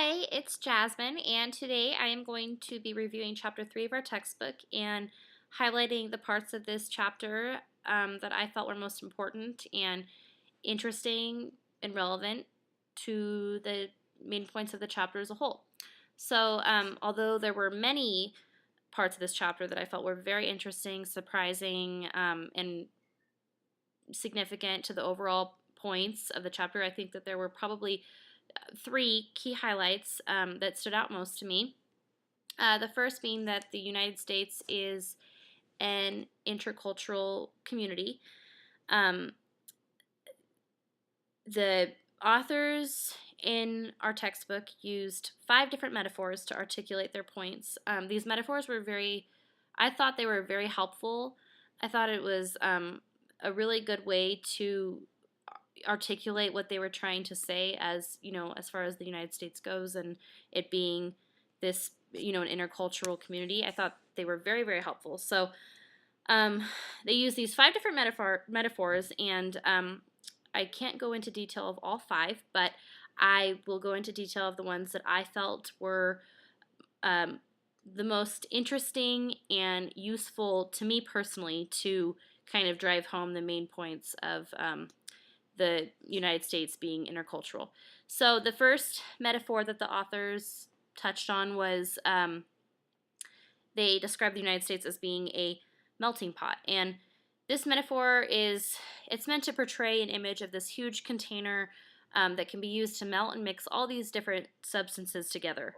Hi, it's Jasmine, and today I am going to be reviewing Chapter 3 of our textbook and highlighting the parts of this chapter that I felt were most important and interesting and relevant to the main points of the chapter as a whole. So, although there were many parts of this chapter that I felt were very interesting, surprising, and significant to the overall points of the chapter, I think that there were probably three key highlights that stood out most to me. The first being that the United States is an intercultural community. Um, the authors in our textbook used 5 different metaphors to articulate their points. These metaphors were I thought they were very helpful. I thought it was a really good way to articulate what they were trying to say, as far as the United States goes, and it being this, an intercultural community. I thought they were very, very helpful. So they use these 5 different metaphors, and I can't go into detail of all 5, but I will go into detail of the ones that I felt were the most interesting and useful to me personally to kind of drive home the main points of the United States being intercultural. So the first metaphor that the authors touched on was they described the United States as being a melting pot. And this metaphor it's meant to portray an image of this huge container that can be used to melt and mix all these different substances together.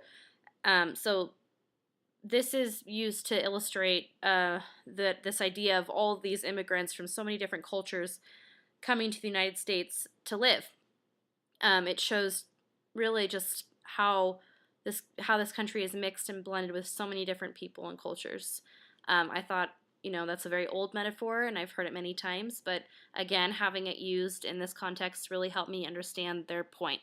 So this is used to illustrate this idea of all of these immigrants from so many different cultures coming to the United States to live. It shows really just how this country is mixed and blended with so many different people and cultures. I thought, that's a very old metaphor, and I've heard it many times, but again, having it used in this context really helped me understand their point.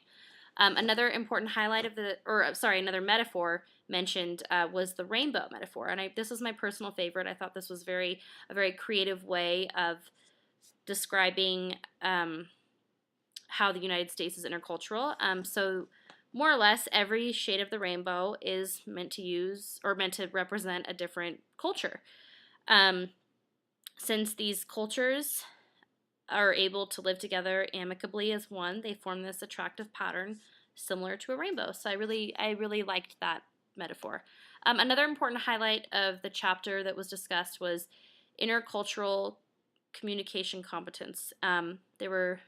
Another important highlight another metaphor mentioned was the rainbow metaphor, and this is my personal favorite. I thought this was a very creative way of describing how the United States is intercultural. So more or less, every shade of the rainbow is meant to represent a different culture. Since these cultures are able to live together amicably as one, they form this attractive pattern similar to a rainbow. So I really liked that metaphor. Another important highlight of the chapter that was discussed was intercultural communication competence. There were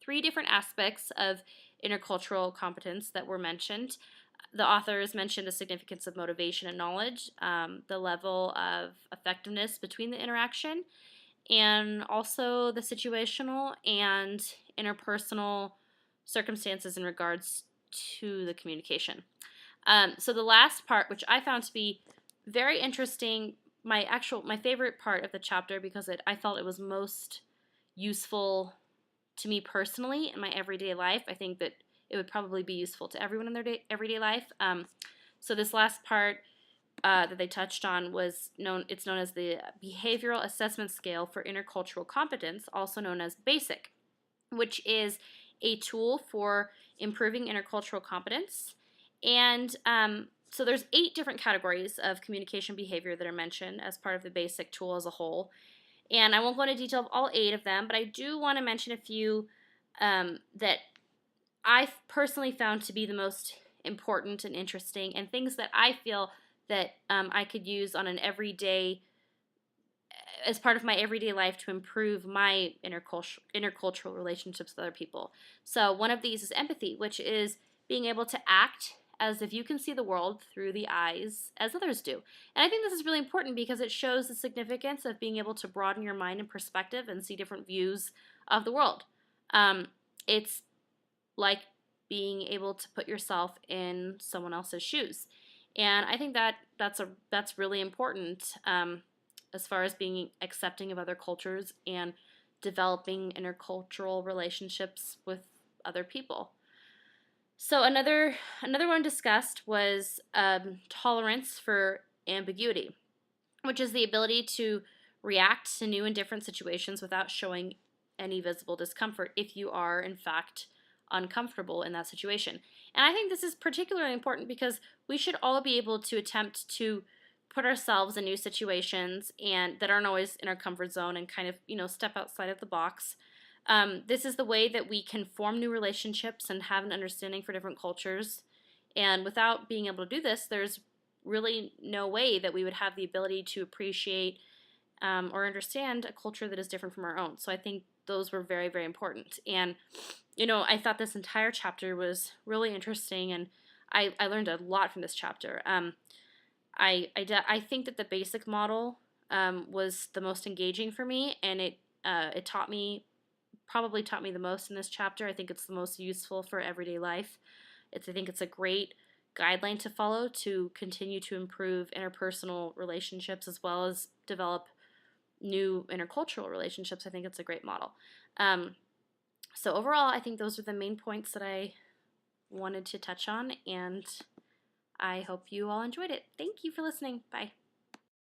3 different aspects of intercultural competence that were mentioned. The authors mentioned the significance of motivation and knowledge, the level of effectiveness between the interaction, and also the situational and interpersonal circumstances in regards to the communication. So the last part, which I found to be very interesting, my favorite part of the chapter, because I felt it was most useful to me personally in my everyday life. I think that it would probably be useful to everyone in their everyday life. So this last part that they touched on it's known as the Behavioral Assessment Scale for Intercultural Competence, also known as BASIC, which is a tool for improving intercultural competence. And so there's 8 different categories of communication behavior that are mentioned as part of the BASIC tool as a whole. And I won't go into detail of all 8 of them, but I do want to mention a few that I personally found to be the most important and interesting, and things that I feel that I could use on an everyday, as part of my everyday life, to improve my intercultural relationships with other people. So one of these is empathy, which is being able to act as if you can see the world through the eyes as others do. And I think this is really important because it shows the significance of being able to broaden your mind and perspective and see different views of the world. It's like being able to put yourself in someone else's shoes. And I think that's really important as far as being accepting of other cultures and developing intercultural relationships with other people. So another one discussed was tolerance for ambiguity, which is the ability to react to new and different situations without showing any visible discomfort if you are, in fact, uncomfortable in that situation. And I think this is particularly important because we should all be able to attempt to put ourselves in new situations and that aren't always in our comfort zone and kind of, step outside of the box. This is the way that we can form new relationships and have an understanding for different cultures. And without being able to do this, there's really no way that we would have the ability to appreciate or understand a culture that is different from our own. So I think those were very, very important. And, I thought this entire chapter was really interesting, and I learned a lot from this chapter. I think that the basic model was the most engaging for me, and it probably taught me the most in this chapter. I think it's the most useful for everyday life. I think it's a great guideline to follow to continue to improve interpersonal relationships as well as develop new intercultural relationships. I think it's a great model. So overall, I think those are the main points that I wanted to touch on, and I hope you all enjoyed it. Thank you for listening. Bye.